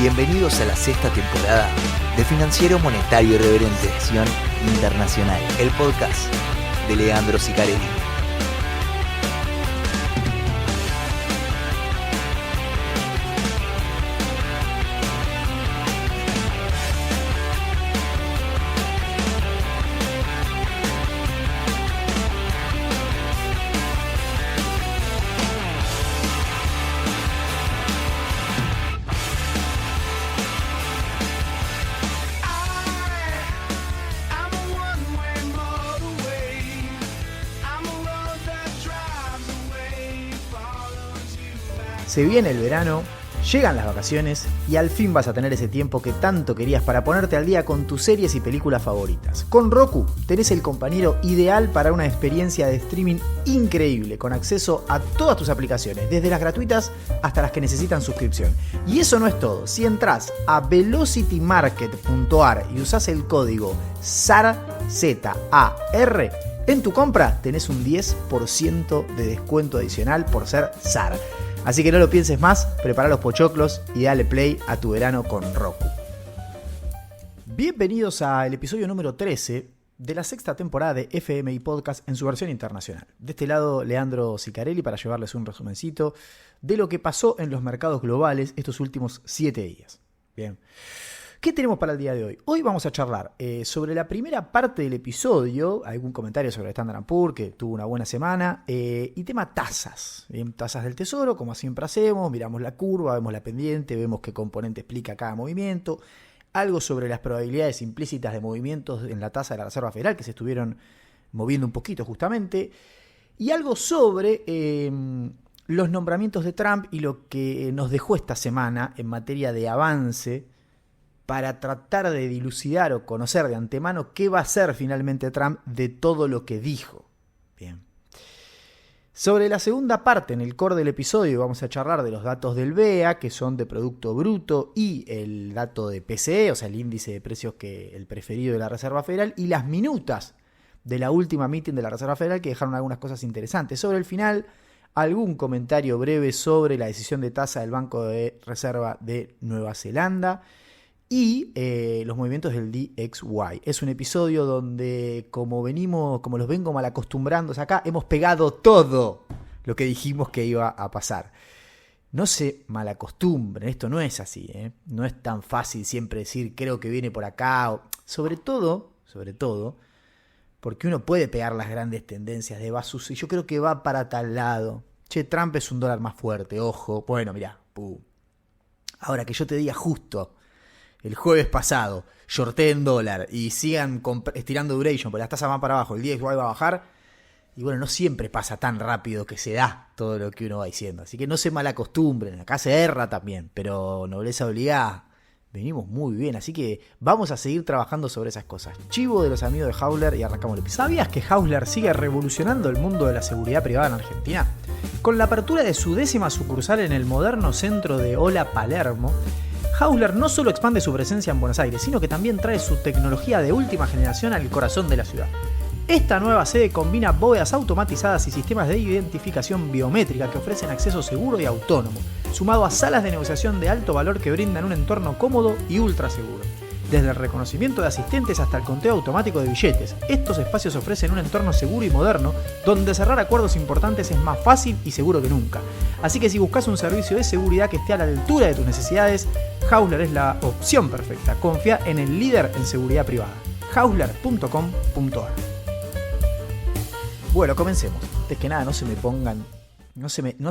Bienvenidos a la sexta temporada de Financiero Monetario Irreverente, Acción Internacional, el podcast de Leandro Sicarelli. Se viene el verano, llegan las vacaciones y al fin vas a tener ese tiempo que tanto querías para ponerte al día con tus series y películas favoritas. Con Roku tenés el compañero ideal para una experiencia de streaming increíble, con acceso a todas tus aplicaciones, desde las gratuitas hasta las que necesitan suscripción. Y eso no es todo, si entras a velocitymarket.ar y usás el código ZAR, en tu compra tenés un 10% de descuento adicional por ser ZAR. Así que no lo pienses más, prepara los pochoclos y dale play a tu verano con Roku. Bienvenidos al episodio número 13 de la sexta temporada de FMI Podcast en su versión internacional. De este lado, Leandro Sicarelli para llevarles un resumencito de lo que pasó en los mercados globales estos últimos 7 días. Bien. ¿Qué tenemos para el día de hoy? Hoy vamos a charlar sobre la primera parte del episodio, algún comentario sobre Standard & Poor's, que tuvo una buena semana, y tema tasas. Bien, tasas del tesoro, como siempre hacemos, miramos la curva, vemos la pendiente, vemos qué componente explica cada movimiento, algo sobre las probabilidades implícitas de movimientos en la tasa de la Reserva Federal, que se estuvieron moviendo un poquito justamente, y algo sobre los nombramientos de Trump y lo que nos dejó esta semana en materia de avance para tratar de dilucidar o conocer de antemano qué va a hacer finalmente Trump de todo lo que dijo. Bien. Sobre la segunda parte, en el core del episodio, vamos a charlar de los datos del BEA, que son de Producto Bruto, y el dato de PCE, o sea, el índice de precios el preferido de la Reserva Federal, y las minutas de la última meeting de la Reserva Federal, que dejaron algunas cosas interesantes. Sobre el final, algún comentario breve sobre la decisión de tasa del Banco de Reserva de Nueva Zelanda, y los movimientos del DXY. Es un episodio donde, como los vengo mal acostumbrándose acá, hemos pegado todo lo que dijimos que iba a pasar. No se malacostumbren, esto no es así, ¿eh? No es tan fácil siempre decir creo que viene por acá, sobre todo, porque uno puede pegar las grandes tendencias de y yo creo que va para tal lado. Che, Trump es un dólar más fuerte, ojo, bueno, mirá, ahora que yo te diga justo el jueves pasado, shorteen dólar y sigan estirando duration, porque las tasas van para abajo, el DXY va a bajar, y bueno, no siempre pasa tan rápido que se da todo lo que uno va diciendo. Así que no se malacostumbren, acá se erra también, pero nobleza obligada, venimos muy bien, así que vamos a seguir trabajando sobre esas cosas. Chivo de los amigos de Haussler y arrancamos el episodio. ¿Sabías que Haussler sigue revolucionando el mundo de la seguridad privada en Argentina? Con la apertura de su 10ª sucursal en el moderno centro de Ola Palermo, Haussler no solo expande su presencia en Buenos Aires, sino que también trae su tecnología de última generación al corazón de la ciudad. Esta nueva sede combina bóvedas automatizadas y sistemas de identificación biométrica que ofrecen acceso seguro y autónomo, sumado a salas de negociación de alto valor que brindan un entorno cómodo y ultra seguro. Desde el reconocimiento de asistentes hasta el conteo automático de billetes, estos espacios ofrecen un entorno seguro y moderno donde cerrar acuerdos importantes es más fácil y seguro que nunca. Así que si buscas un servicio de seguridad que esté a la altura de tus necesidades, Haussler es la opción perfecta. Confía en el líder en seguridad privada, haussler.com.ar. Bueno, comencemos. Antes que nada, no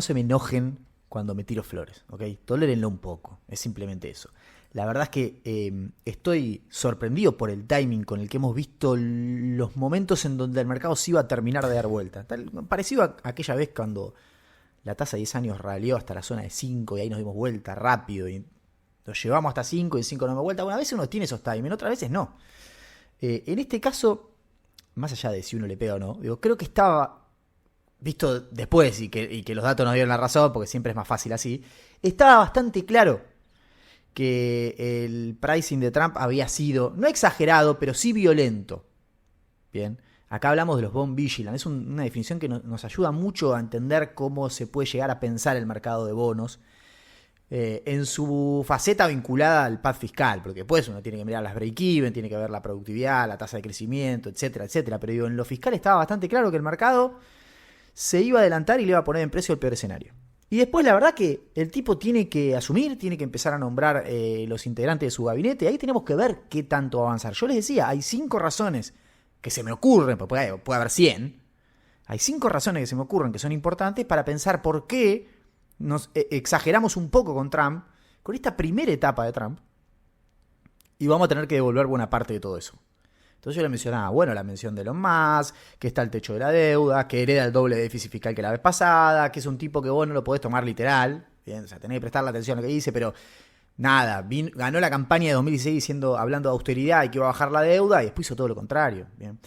se me enojen cuando me tiro flores, ¿ok? Tolérenlo un poco, es simplemente eso. La verdad es que estoy sorprendido por el timing con el que hemos visto los momentos en donde el mercado se iba a terminar de dar vuelta. Parecido a aquella vez cuando la tasa de 10 años raleó hasta la zona de 5 y ahí nos dimos vuelta rápido y nos llevamos hasta 5 y en 5 nos dimos vuelta. Bueno, a veces uno tiene esos timings, otras veces no. En este caso, más allá de si uno le pega o no, creo que estaba, visto después y que los datos nos dieron la razón, porque siempre es más fácil así, estaba bastante claro que el pricing de Trump había sido, no exagerado, pero sí violento. Bien, acá hablamos de los bond vigilant, es una definición que nos ayuda mucho a entender cómo se puede llegar a pensar el mercado de bonos. en su faceta vinculada al pad fiscal, porque después uno tiene que mirar las break-even, tiene que ver la productividad, la tasa de crecimiento, etcétera, etcétera. Pero digo, en lo fiscal estaba bastante claro que el mercado se iba a adelantar y le iba a poner en precio el peor escenario. Y después la verdad que el tipo tiene que asumir, tiene que empezar a nombrar los integrantes de su gabinete. Ahí tenemos que ver qué tanto va a avanzar. Yo les decía, hay 5 razones que se me ocurren, porque puede haber 100. Hay 5 razones que se me ocurren que son importantes para pensar por qué nos exageramos un poco con Trump, con esta primera etapa de Trump, y vamos a tener que devolver buena parte de todo eso. Entonces yo le mencionaba, bueno, la mención de Elon Musk, que está el techo de la deuda, que hereda el doble de déficit fiscal que la vez pasada, que es un tipo que vos no lo podés tomar literal, bien, o sea, tenés que prestarle atención a lo que dice, pero nada, ganó la campaña de 2016 hablando de austeridad y que iba a bajar la deuda, y después hizo todo lo contrario. Bien.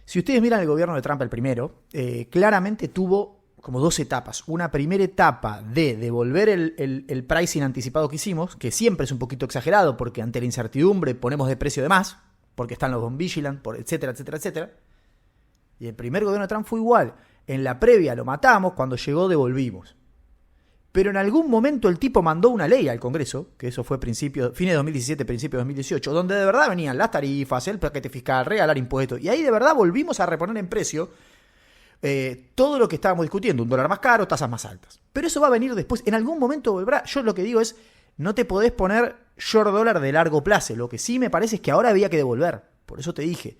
Si ustedes miran el gobierno de Trump, el primero, claramente tuvo como 2 etapas. Una primera etapa de devolver el pricing anticipado que hicimos, que siempre es un poquito exagerado, porque ante la incertidumbre ponemos de precio de más, porque están los bond vigilant, etcétera, etcétera, etcétera. Y el primer gobierno de Trump fue igual. En la previa lo matamos, cuando llegó devolvimos. Pero en algún momento el tipo mandó una ley al Congreso, que eso fue fines de 2017, principio de 2018, donde de verdad venían las tarifas, el paquete fiscal, regalar impuestos, y ahí de verdad volvimos a reponer en precio todo lo que estábamos discutiendo, un dólar más caro, tasas más altas. Pero eso va a venir después, en algún momento volverá. Yo lo que digo es, no te podés poner short dólar de largo plazo. Lo que sí me parece es que ahora había que devolver. Por eso te dije,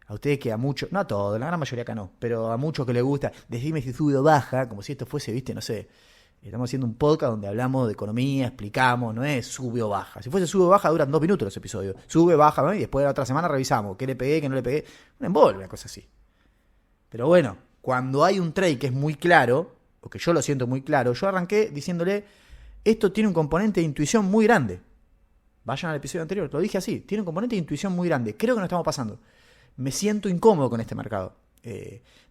a ustedes que a muchos, no a todos, la gran mayoría acá no, pero a muchos que les gusta, decime si sube o baja, como si esto fuese, viste, no sé, estamos haciendo un podcast donde hablamos de economía, explicamos, no es sube o baja. Si fuese sube o baja duran 2 minutos los episodios. Sube, baja, ¿no? Y después de la otra semana revisamos qué le pegué, qué no le pegué. Un embole, una cosa así. Pero bueno, cuando hay un trade que es muy claro, o que yo lo siento muy claro, yo arranqué diciéndole, esto tiene un componente de intuición muy grande. Vayan al episodio anterior, lo dije así, tiene un componente de intuición muy grande. Creo que nos estamos pasando. Me siento incómodo con este mercado.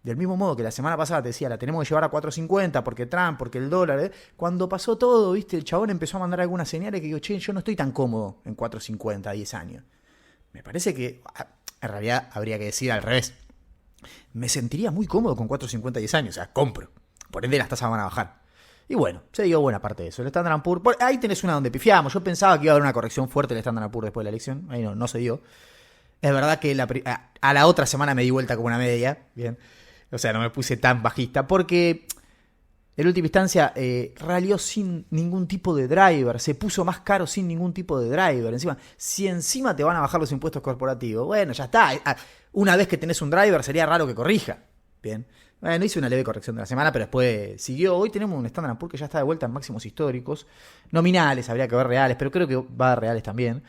Del mismo modo que la semana pasada te decía, la tenemos que llevar a 4.50 porque Trump, porque el dólar. Cuando pasó todo, viste, el chabón empezó a mandar algunas señales que digo, che, yo no estoy tan cómodo en 4.50 a 10 años. Me parece que, en realidad, habría que decir al revés. Me sentiría muy cómodo con 4.50 a 10 años, o sea, compro. Por ende, las tasas van a bajar. Y bueno, se dio buena parte de eso. El Standard & Poor's, ahí tenés una donde pifiamos. Yo pensaba que iba a haber una corrección fuerte del Standard & Poor's después de la elección. Ahí no se dio. Es verdad que a la otra semana me di vuelta como una media. Bien. O sea, no me puse tan bajista. Porque en última instancia ralió sin ningún tipo de driver. Se puso más caro sin ningún tipo de driver. Si encima te van a bajar los impuestos corporativos, bueno, ya está. Una vez que tenés un driver sería raro que corrija. Bien. Bueno, hice una leve corrección de la semana, pero después siguió. Hoy tenemos un Standard & Poor's que ya está de vuelta en máximos históricos. Nominales, habría que ver reales, pero creo que va a dar reales también.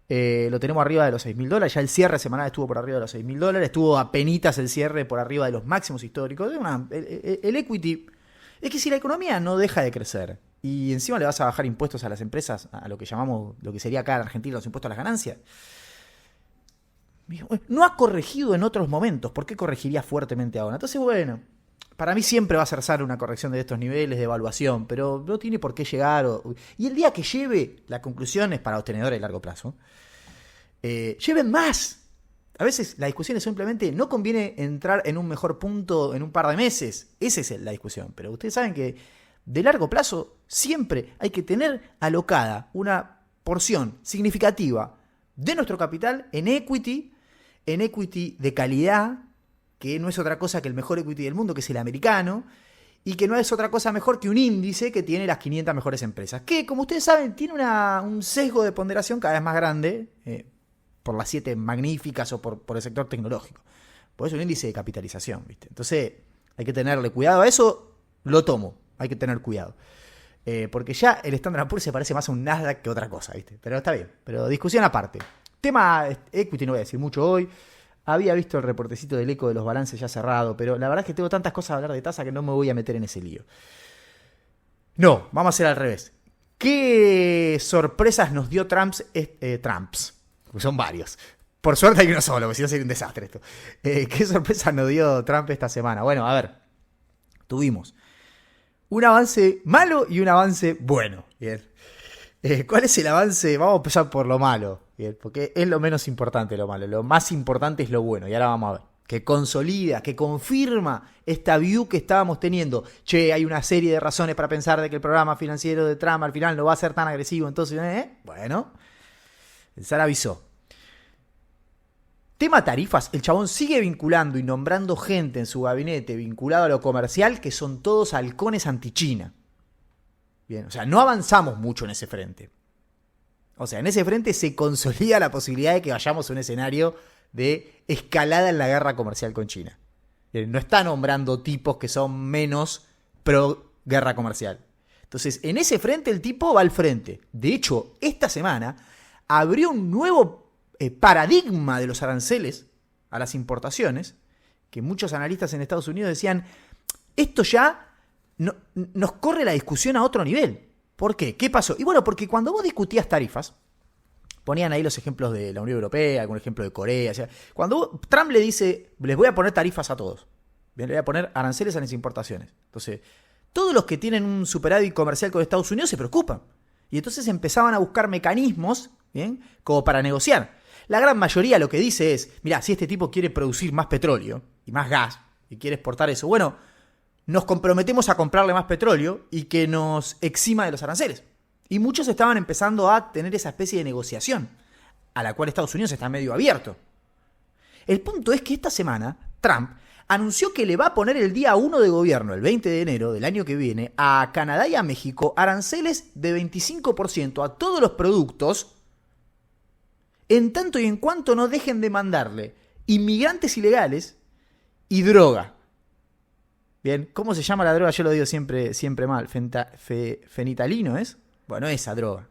Lo tenemos arriba de los $6.000. Ya el cierre semanal estuvo por arriba de los $6.000. Estuvo apenitas el cierre por arriba de los máximos históricos. El equity... Es que si la economía no deja de crecer y encima le vas a bajar impuestos a las empresas, a lo que llamamos, lo que sería acá en Argentina los impuestos a las ganancias, no ha corregido en otros momentos, ¿por qué corregiría fuertemente ahora? Entonces, bueno, para mí siempre va a ser sano una corrección de estos niveles de evaluación, pero no tiene por qué llegar. Y el día que lleve, la conclusión es para los tenedores de largo plazo, lleven más. A veces la discusión es simplemente, no conviene entrar en un mejor punto en un par de meses. Esa es la discusión. Pero ustedes saben que de largo plazo siempre hay que tener alocada una porción significativa de nuestro capital en equity de calidad, que no es otra cosa que el mejor equity del mundo, que es el americano, y que no es otra cosa mejor que un índice que tiene las 500 mejores empresas, que como ustedes saben tiene un sesgo de ponderación cada vez más grande, por las 7 magníficas o por el sector tecnológico. Por eso un índice de capitalización, ¿viste? Entonces hay que tenerle cuidado a eso, lo tomo, hay que tener cuidado. Porque ya el Standard & Poor's se parece más a un Nasdaq que otra cosa, ¿viste? Pero está bien, pero discusión aparte. Tema equity no voy a decir mucho hoy. Había visto el reportecito del eco de los balances ya cerrado, pero la verdad es que tengo tantas cosas a hablar de tasa que no me voy a meter en ese lío. No, vamos a hacer al revés. ¿Qué sorpresas nos dio Trumps? Porque son varios. Por suerte hay uno solo, porque si no sería un desastre esto. ¿Qué sorpresas nos dio Trump esta semana? Bueno, a ver. Tuvimos un avance malo y un avance bueno. Bien. ¿Cuál es el avance? Vamos a empezar por lo malo. Bien, porque es lo menos importante lo malo. Lo más importante es lo bueno. Y ahora vamos a ver. que consolida, que confirma esta view que estábamos teniendo. Che, hay una serie de razones para pensar de que el programa financiero de Trump al final no va a ser tan agresivo. Entonces, bueno, el SAR avisó. Tema tarifas, el chabón sigue vinculando y nombrando gente en su gabinete vinculado a lo comercial que son todos halcones anti-China. Bien, o sea, no avanzamos mucho en ese frente. O sea, en ese frente se consolida la posibilidad de que vayamos a un escenario de escalada en la guerra comercial con China. Bien, no está nombrando tipos que son menos pro guerra comercial. Entonces, en ese frente el tipo va al frente. De hecho, esta semana abrió un nuevo paradigma de los aranceles a las importaciones, que muchos analistas en Estados Unidos decían, esto ya nos corre la discusión a otro nivel. ¿Por qué? ¿Qué pasó? Y bueno, porque cuando vos discutías tarifas, ponían ahí los ejemplos de la Unión Europea, algún ejemplo de Corea, o sea, cuando Trump le dice, les voy a poner tarifas a todos, bien, le voy a poner aranceles a las importaciones. Entonces, todos los que tienen un superávit comercial con Estados Unidos se preocupan. Y entonces empezaban a buscar mecanismos, bien, como para negociar. La gran mayoría lo que dice es, mirá, si este tipo quiere producir más petróleo y más gas y quiere exportar eso, bueno, nos comprometemos a comprarle más petróleo y que nos exima de los aranceles. Y muchos estaban empezando a tener esa especie de negociación, a la cual Estados Unidos está medio abierto. El punto es que esta semana Trump anunció que le va a poner el día 1 de gobierno, el 20 de enero del año que viene, a Canadá y a México aranceles de 25% a todos los productos, en tanto y en cuanto no dejen de mandarle inmigrantes ilegales y droga. Bien, ¿cómo se llama la droga? Yo lo digo siempre mal. Fenitalino, ¿es? Bueno, esa droga.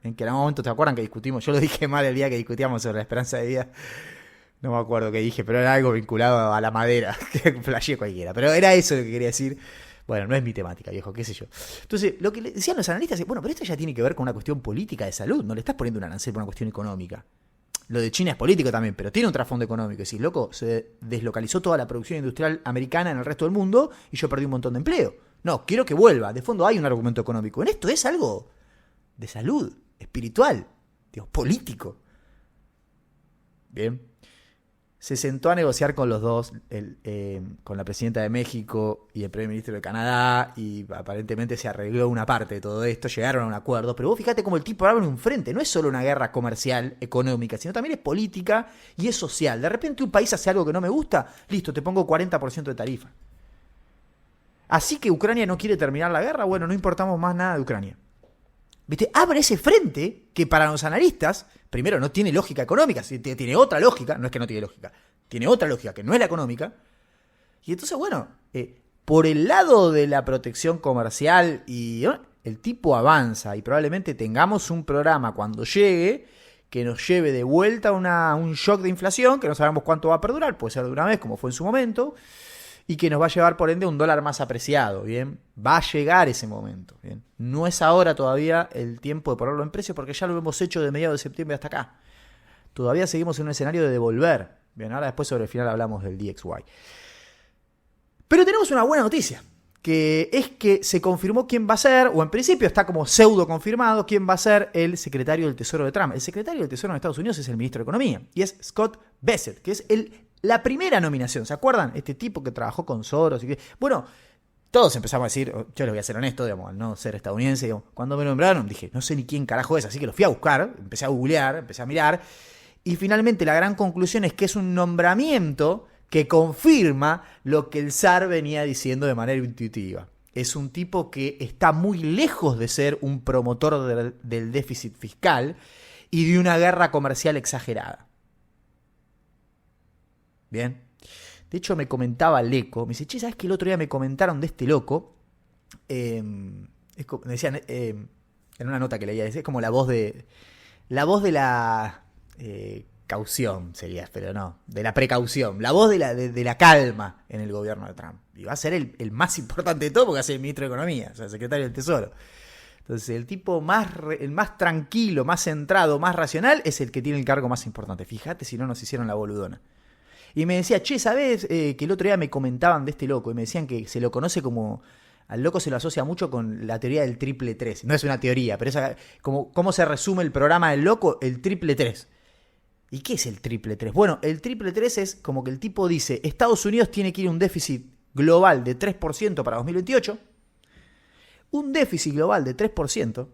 En que en algún momento, ¿te acuerdan que discutimos? Yo lo dije mal el día que discutíamos sobre la esperanza de vida. No me acuerdo qué dije, pero era algo vinculado a la madera. Que flasheé cualquiera. Pero era eso lo que quería decir. Bueno, no es mi temática, viejo, qué sé yo. Entonces, lo que le decían los analistas es, bueno, pero esto ya tiene que ver con una cuestión política de salud. No le estás poniendo un arancel por una cuestión económica. Lo de China es político también, pero tiene un trasfondo económico. Es decir, loco, se deslocalizó toda la producción industrial americana en el resto del mundo y yo perdí un montón de empleo. No, quiero que vuelva. De fondo hay un argumento económico. En esto es algo de salud, espiritual, digamos, político. Bien. Se sentó a negociar con los dos, con la presidenta de México y el primer ministro de Canadá, y aparentemente se arregló una parte de todo esto, llegaron a un acuerdo, pero vos fíjate cómo el tipo abre un frente, no es solo una guerra comercial, económica, sino también es política y es social. De repente un país hace algo que no me gusta, listo, te pongo 40% de tarifa. Así que Ucrania no quiere terminar la guerra, bueno, no importamos más nada de Ucrania. ¿Viste? Abre ese frente que para los analistas, primero, no tiene lógica económica, tiene otra lógica, no es que no tiene lógica, tiene otra lógica que no es la económica. Y entonces, bueno, por el lado de la protección comercial, y el tipo avanza y probablemente tengamos un programa cuando llegue que nos lleve de vuelta a un shock de inflación, que no sabemos cuánto va a perdurar, puede ser de una vez como fue en su momento, y que nos va a llevar por ende un dólar más apreciado, ¿bien? Va a llegar ese momento, ¿bien? No es ahora todavía el tiempo de ponerlo en precio porque ya lo hemos hecho de mediados de septiembre hasta acá. Todavía seguimos en un escenario de devolver, ¿bien? Ahora después sobre el final hablamos del DXY. Pero tenemos una buena noticia, que es que se confirmó quién va a ser, o en principio está como pseudo confirmado, quién va a ser el secretario del Tesoro de Trump. El secretario del Tesoro en Estados Unidos es el ministro de Economía, y es Scott Bessent, que es la primera nominación. ¿Se acuerdan? Este tipo que trabajó con Soros. Y que, bueno, todos empezamos a decir, yo les voy a ser honesto, digamos, al no ser estadounidense, digamos, cuando me nombraron dije, no sé ni quién carajo es, así que lo fui a buscar, empecé a googlear, empecé a mirar, y finalmente la gran conclusión es que es un nombramiento que confirma lo que el zar venía diciendo de manera intuitiva. Es un tipo que está muy lejos de ser un promotor del déficit fiscal y de una guerra comercial exagerada. Bien. De hecho, me comentaba Leco, me dice, che, ¿sabes que el otro día me comentaron de este loco? Me decían, en una nota que leía, es como la voz de la caución, sería, pero no, de la precaución, la voz de la calma en el gobierno de Trump. Y va a ser el más importante de todo porque va a ser el ministro de Economía, o sea, el secretario del Tesoro. Entonces, el tipo el más tranquilo, más centrado, más racional, es el que tiene el cargo más importante. Fíjate si no nos hicieron la boludona. Y me decía, che, ¿sabés que el otro día me comentaban de este loco? Y me decían que se lo conoce como... Al loco se lo asocia mucho con la teoría del triple 3. No es una teoría, pero es como ¿cómo se resume el programa del loco? El triple 3. ¿Y qué es el triple 3? Bueno, el triple 3 es como que el tipo dice, Estados Unidos tiene que ir a un déficit global de 3% para 2028. Un déficit global de 3%.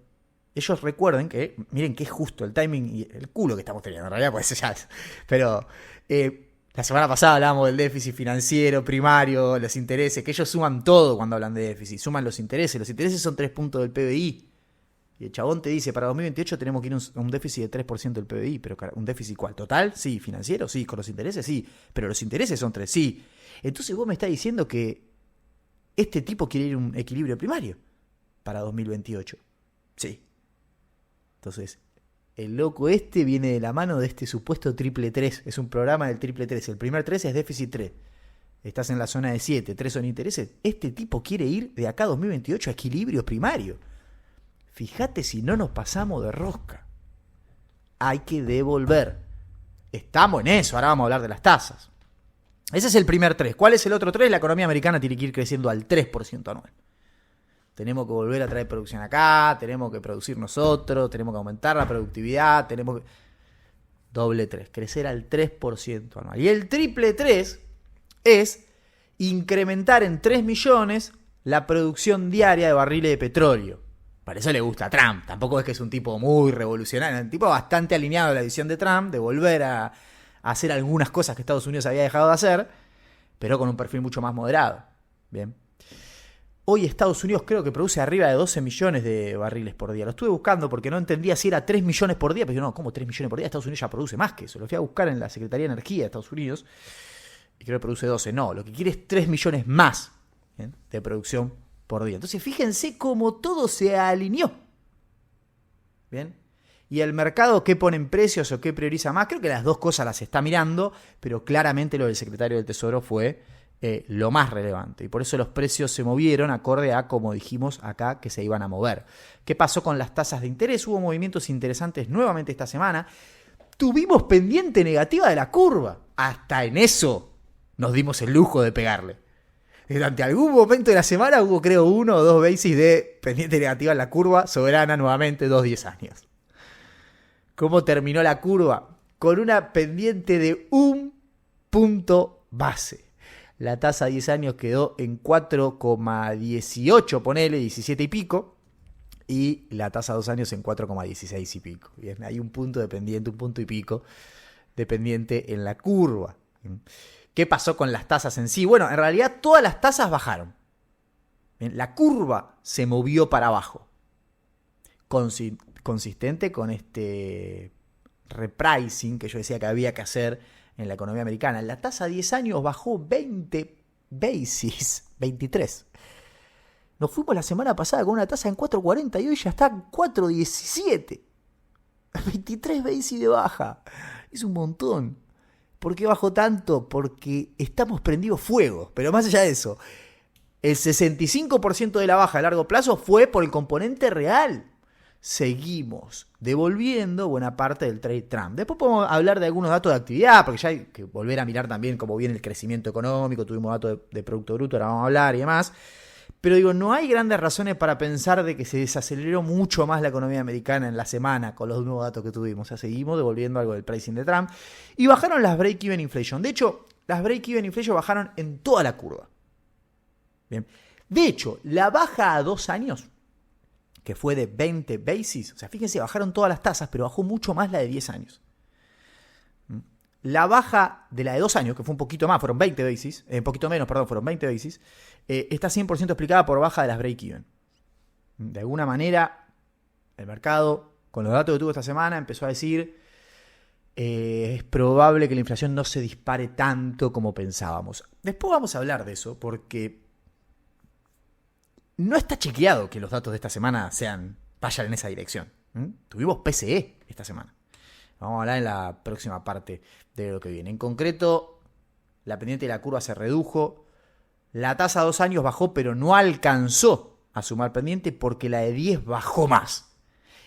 Ellos recuerden que, miren que es justo el timing y el culo que estamos teniendo, en realidad, pues ya es. Pero la semana pasada hablábamos del déficit financiero, primario, los intereses, que ellos suman todo cuando hablan de déficit. Suman los intereses son 3 puntos del PBI. Y el chabón te dice, para 2028 tenemos que ir a un déficit de 3% del PBI. Pero ¿un déficit cuál? ¿Total? Sí. ¿Financiero? Sí. ¿Con los intereses? Sí. Pero los intereses son 3, sí. Entonces vos me estás diciendo que este tipo quiere ir a un equilibrio primario para 2028. Sí. Entonces, el loco este viene de la mano de este supuesto triple 3. Es un programa del triple 3. El primer 3 es déficit 3. Estás en la zona de 7. 3 son intereses. Este tipo quiere ir de acá a 2028 a equilibrio primario. Fíjate si no nos pasamos de rosca. Hay que devolver. Estamos en eso. Ahora vamos a hablar de las tasas. Ese es el primer 3. ¿Cuál es el otro 3? La economía americana tiene que ir creciendo al 3% anual. Tenemos que volver a traer producción acá, tenemos que producir nosotros, tenemos que aumentar la productividad, tenemos que... Doble 3, crecer al 3% anual. Y el triple 3 es incrementar en 3 millones la producción diaria de barriles de petróleo. Para eso le gusta a Trump. Tampoco es que es un tipo muy revolucionario, es un tipo bastante alineado a la visión de Trump, de volver a hacer algunas cosas que Estados Unidos había dejado de hacer, pero con un perfil mucho más moderado. Bien. Hoy Estados Unidos creo que produce arriba de 12 millones de barriles por día. Lo estuve buscando porque no entendía si era 3 millones por día. Pero no, ¿cómo 3 millones por día? Estados Unidos ya produce más que eso. Lo fui a buscar en la Secretaría de Energía de Estados Unidos y creo que produce 12. No, lo que quiere es 3 millones más, ¿bien?, de producción por día. Entonces fíjense cómo todo se alineó. ¿Bien? Y el mercado, ¿qué pone en precios o qué prioriza más? Creo que las dos cosas las está mirando, pero claramente lo del secretario del Tesoro fue lo más relevante. Y por eso los precios se movieron acorde a, como dijimos acá, que se iban a mover. ¿Qué pasó con las tasas de interés? Hubo movimientos interesantes nuevamente esta semana. Tuvimos pendiente negativa de la curva. Hasta en eso nos dimos el lujo de pegarle. Durante algún momento de la semana hubo, creo, 1 o 2 basis de pendiente negativa en la curva, soberana nuevamente, 2-10 años. ¿Cómo terminó la curva? Con una pendiente de 1 punto base. La tasa a 10 años quedó en 4,18, ponele, 17 y pico. Y la tasa a 2 años en 4,16 y pico. Bien, hay un punto de pendiente, un punto y pico de pendiente en la curva. ¿Qué pasó con las tasas en sí? Bueno, en realidad todas las tasas bajaron. Bien, la curva se movió para abajo. Consistente con este repricing que yo decía que había que hacer en la economía americana. La tasa a 10 años bajó 20 basis, 23. Nos fuimos la semana pasada con una tasa en 4.40 y hoy ya está en 4.17. 23 basis de baja. Es un montón. ¿Por qué bajó tanto? Porque estamos prendidos fuego. Pero más allá de eso, el 65% de la baja a largo plazo fue por el componente real. Seguimos devolviendo buena parte del trade Trump. Después podemos hablar de algunos datos de actividad, porque ya hay que volver a mirar también cómo viene el crecimiento económico. Tuvimos datos de Producto Bruto, ahora vamos a hablar y demás. Pero digo, no hay grandes razones para pensar de que se desaceleró mucho más la economía americana en la semana con los nuevos datos que tuvimos. O sea, seguimos devolviendo algo del pricing de Trump. Y bajaron las break-even inflation. De hecho, las break-even inflation bajaron en toda la curva. Bien. De hecho, la baja a 2 años, que fue de 20 basis, o sea, fíjense, bajaron todas las tasas, pero bajó mucho más la de 10 años. La baja de la de 2 años, que fue un poquito más, fueron 20 basis, un poquito menos, perdón, fueron 20 basis, está 100% explicada por baja de las break-even. De alguna manera, el mercado, con los datos que tuvo esta semana, empezó a decir, es probable que la inflación no se dispare tanto como pensábamos. Después vamos a hablar de eso, porque no está chequeado que los datos de esta semana vayan en esa dirección. Tuvimos PCE esta semana. Vamos a hablar en la próxima parte de lo que viene. En concreto, la pendiente de la curva se redujo. La tasa a 2 años bajó, pero no alcanzó a sumar pendiente porque la de 10 bajó más.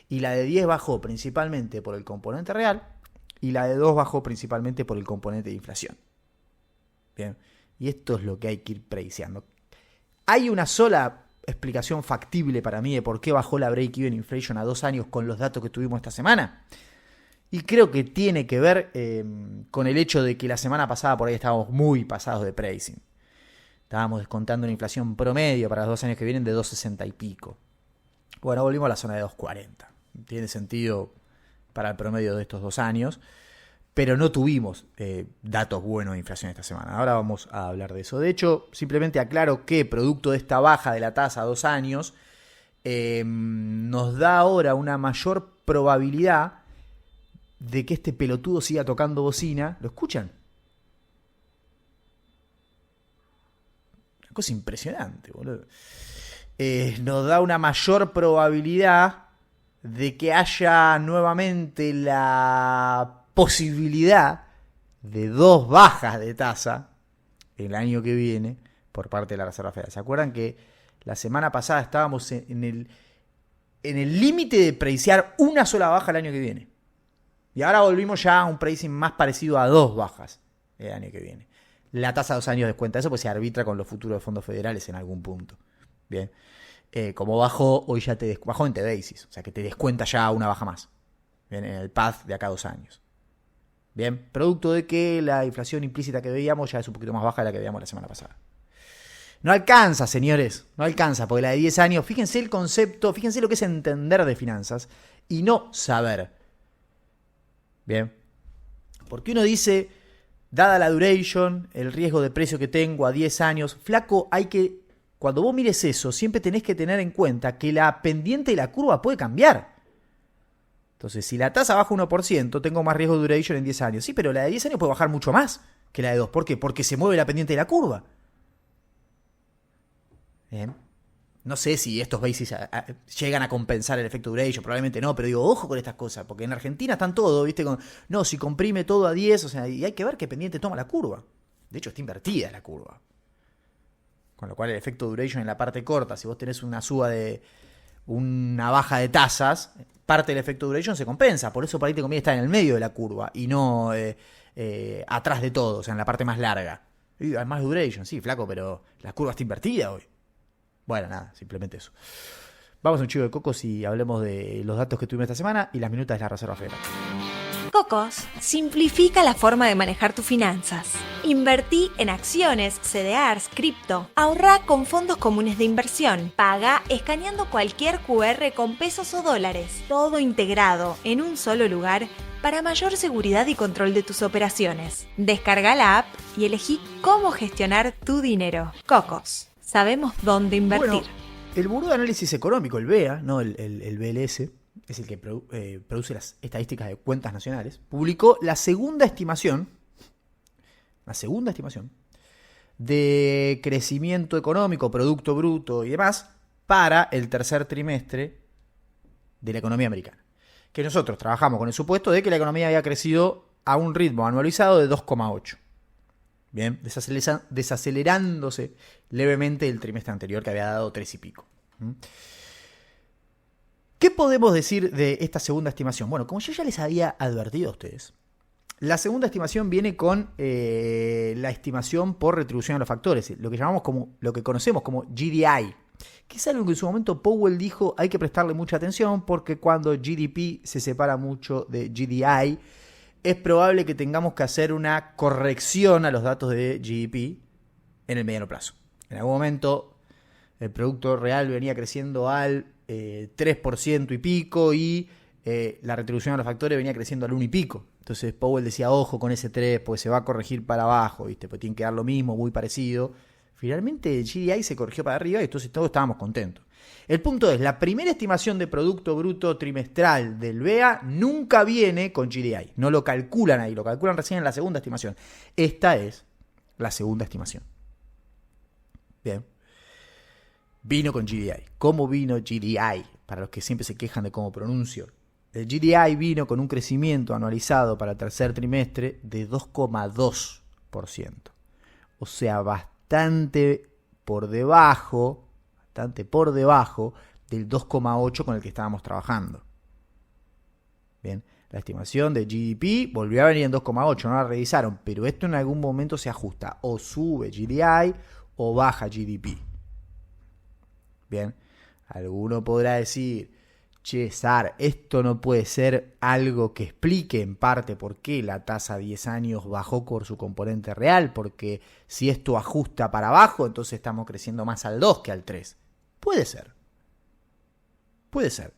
Y la de 10 bajó principalmente por el componente real y la de 2 bajó principalmente por el componente de inflación. Bien. Y esto es lo que hay que ir preciando. Hay una sola explicación factible para mí de por qué bajó la break-even inflation a 2 años con los datos que tuvimos esta semana. Y creo que tiene que ver con el hecho de que la semana pasada por ahí estábamos muy pasados de pricing. Estábamos descontando una inflación promedio para los 2 años que vienen de 2,60 y pico. Bueno, volvimos a la zona de 2,40. Tiene sentido para el promedio de estos 2 años, pero no tuvimos datos buenos de inflación esta semana. Ahora vamos a hablar de eso. De hecho, simplemente aclaro que producto de esta baja de la tasa a 2 años, nos da ahora una mayor probabilidad de que este pelotudo siga tocando bocina. ¿Lo escuchan? Una cosa impresionante, boludo. Nos da una mayor probabilidad de que haya nuevamente la posibilidad de 2 bajas de tasa el año que viene por parte de la Reserva Federal. ¿Se acuerdan que la semana pasada estábamos en el límite de preciar una sola baja el año que viene? Y ahora volvimos ya a un pricing más parecido a 2 bajas el año que viene. La tasa de 2 años descuenta eso, pues se arbitra con los futuros de fondos federales en algún punto. Bien. Como bajó, hoy ya bajó en T-Basis, o sea que te descuenta ya una baja más. Bien, en el path de acá a 2 años. Bien, producto de que la inflación implícita que veíamos ya es un poquito más baja de la que veíamos la semana pasada. No alcanza, señores, no alcanza, porque la de 10 años, fíjense el concepto, fíjense lo que es entender de finanzas y no saber. Bien, porque uno dice, dada la duration, el riesgo de precio que tengo a 10 años, flaco, cuando vos mires eso, siempre tenés que tener en cuenta que la pendiente de la curva puede cambiar. Entonces, si la tasa baja 1%, tengo más riesgo de duration en 10 años. Sí, pero la de 10 años puede bajar mucho más que la de 2. ¿Por qué? Porque se mueve la pendiente de la curva. Bien. No sé si estos basis llegan a compensar el efecto duration, probablemente no, pero digo, ojo con estas cosas, porque en Argentina están todos, ¿viste? No, si comprime todo a 10, o sea, y hay que ver qué pendiente toma la curva. De hecho, está invertida la curva. Con lo cual el efecto duration en la parte corta, si vos tenés una baja de tasas, parte del efecto duration se compensa. Por eso para ahí te conviene estar en el medio de la curva y no atrás de todo, o sea, en la parte más larga. Y hay más duration, sí, flaco, pero la curva está invertida hoy. Bueno, nada, simplemente eso. Vamos a un chivo de cocos y hablemos de los datos que tuvimos esta semana y las minutas de la Reserva Federal. Cocos simplifica la forma de manejar tus finanzas. Invertí en acciones, CDRs, cripto. Ahorrá con fondos comunes de inversión. Paga escaneando cualquier QR con pesos o dólares. Todo integrado en un solo lugar para mayor seguridad y control de tus operaciones. Descarga la app y elegí cómo gestionar tu dinero. Cocos. Sabemos dónde invertir. Bueno, el Buró de Análisis Económico, el BEA, no el BLS, es el que produce las estadísticas de cuentas nacionales, publicó la segunda estimación de crecimiento económico, Producto Bruto y demás para el tercer trimestre de la economía americana. Que nosotros trabajamos con el supuesto de que la economía había crecido a un ritmo anualizado de 2,8. Bien, desacelerándose levemente el trimestre anterior que había dado 3 y pico. ¿Qué podemos decir de esta segunda estimación? Bueno, como yo ya les había advertido a ustedes, la segunda estimación viene con la estimación por retribución a los factores, lo que conocemos como GDI, que es algo que en su momento Powell dijo hay que prestarle mucha atención porque cuando GDP se separa mucho de GDI, es probable que tengamos que hacer una corrección a los datos de GDP en el mediano plazo. En algún momento el Producto Real venía creciendo al 3% y pico y la retribución a los factores venía creciendo al 1 y pico. Entonces Powell decía, ojo con ese 3, porque se va a corregir para abajo, ¿viste? Pues tiene que dar lo mismo, muy parecido. Finalmente el GDI se corrigió para arriba y entonces todos estábamos contentos. El punto es, la primera estimación de Producto Bruto trimestral del BEA nunca viene con GDI. No lo calculan ahí, lo calculan recién en la segunda estimación. Esta es la segunda estimación. Bien. Vino con GDI. ¿Cómo vino GDI? Para los que siempre se quejan de cómo pronuncio. El GDI vino con un crecimiento anualizado para el tercer trimestre de 2,2%. O sea, bastante por debajo del 2,8 con el que estábamos trabajando. Bien, la estimación de GDP volvió a venir en 2,8, no la revisaron, pero esto en algún momento se ajusta. O sube GDI o baja GDP. Bien, alguno podrá decir, che, Sar, esto no puede ser algo que explique en parte por qué la tasa a 10 años bajó por su componente real, porque si esto ajusta para abajo, entonces estamos creciendo más al 2 que al 3. Puede ser. Puede ser.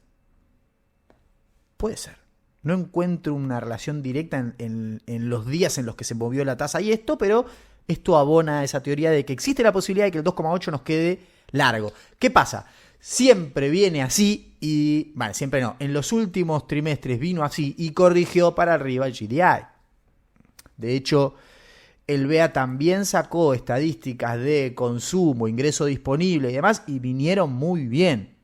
Puede ser. No encuentro una relación directa en los días en los que se movió la tasa y esto, pero esto abona a esa teoría de que existe la posibilidad de que el 2,8 nos quede largo. ¿Qué pasa? Siempre viene así y... Vale, siempre no. En los últimos trimestres vino así y corrigió para arriba el GDI. De hecho, el BEA también sacó estadísticas de consumo, ingreso disponible y demás y vinieron muy bien.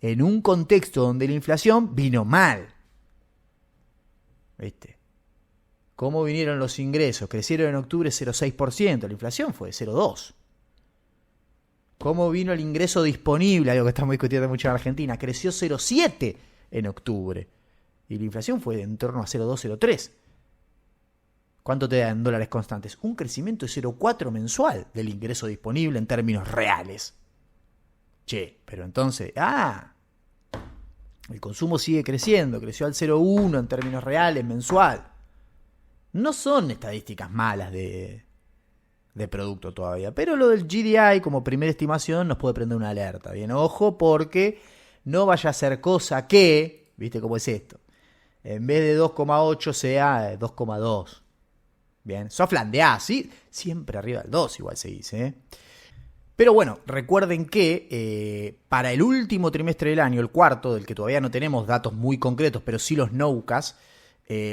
En un contexto donde la inflación vino mal. ¿Viste? ¿Cómo vinieron los ingresos? Crecieron en octubre 0,6%. La inflación fue de 0,2%. ¿Cómo vino el ingreso disponible? Algo que estamos discutiendo mucho en Argentina. Creció 0,7% en octubre. Y la inflación fue de en torno a 0,2, 0,3%. ¿Cuánto te da en dólares constantes? Un crecimiento de 0,4 mensual del ingreso disponible en términos reales. Che, pero entonces... el consumo sigue creciendo. Creció al 0,1 en términos reales mensual. No son estadísticas malas de producto todavía. Pero lo del GDI como primera estimación nos puede prender una alerta. Bien, ojo, porque no vaya a ser cosa que, ¿viste cómo es esto? En vez de 2,8 sea 2,2. Bien, soflandeá, ¿sí? Siempre arriba del 2 igual se dice, ¿eh? Pero bueno, recuerden que para el último trimestre del año, el cuarto, del que todavía no tenemos datos muy concretos, pero sí los NOUCAS,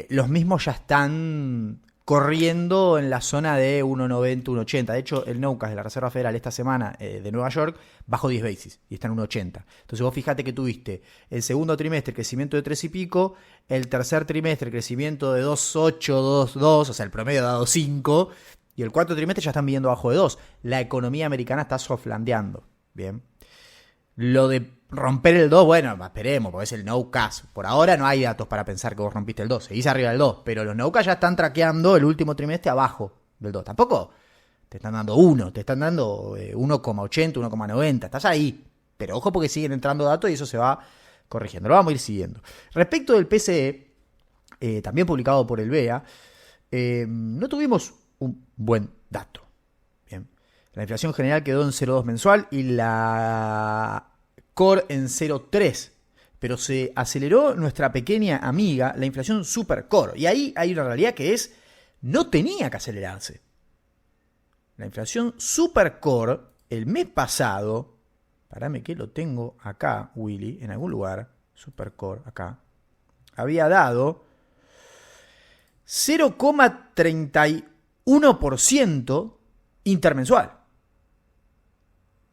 los mismos ya están corriendo en la zona de 1,90, 1,80. De hecho, el NOUCAS de la Reserva Federal esta semana de Nueva York bajó 10 basis y está en 1,80. Entonces vos fíjate que tuviste el segundo trimestre crecimiento de 3 y pico, el tercer trimestre crecimiento de 2,8, 2,2, o sea, el promedio da 2,5, y el cuarto trimestre ya están viendo abajo de 2. La economía americana está soflandeando. Bien. Lo de romper el 2, bueno, esperemos, porque es el no-cash. Por ahora no hay datos para pensar que vos rompiste el 2. Seguís arriba del 2, pero los no-cash ya están traqueando el último trimestre abajo del 2. Tampoco te están dando 1, te están dando 1,80, 1,90. Estás ahí. Pero ojo porque siguen entrando datos y eso se va corrigiendo. Lo vamos a ir siguiendo. Respecto del PCE, también publicado por el BEA, no tuvimos un buen dato. Bien. La inflación general quedó en 0,2 mensual y la core en 0,3. Pero se aceleró nuestra pequeña amiga, la inflación super core. Y ahí hay una realidad que es, no tenía que acelerarse. La inflación super core, el mes pasado, parame que lo tengo acá, Willy, en algún lugar, super core, acá, había dado 0,31% intermensual.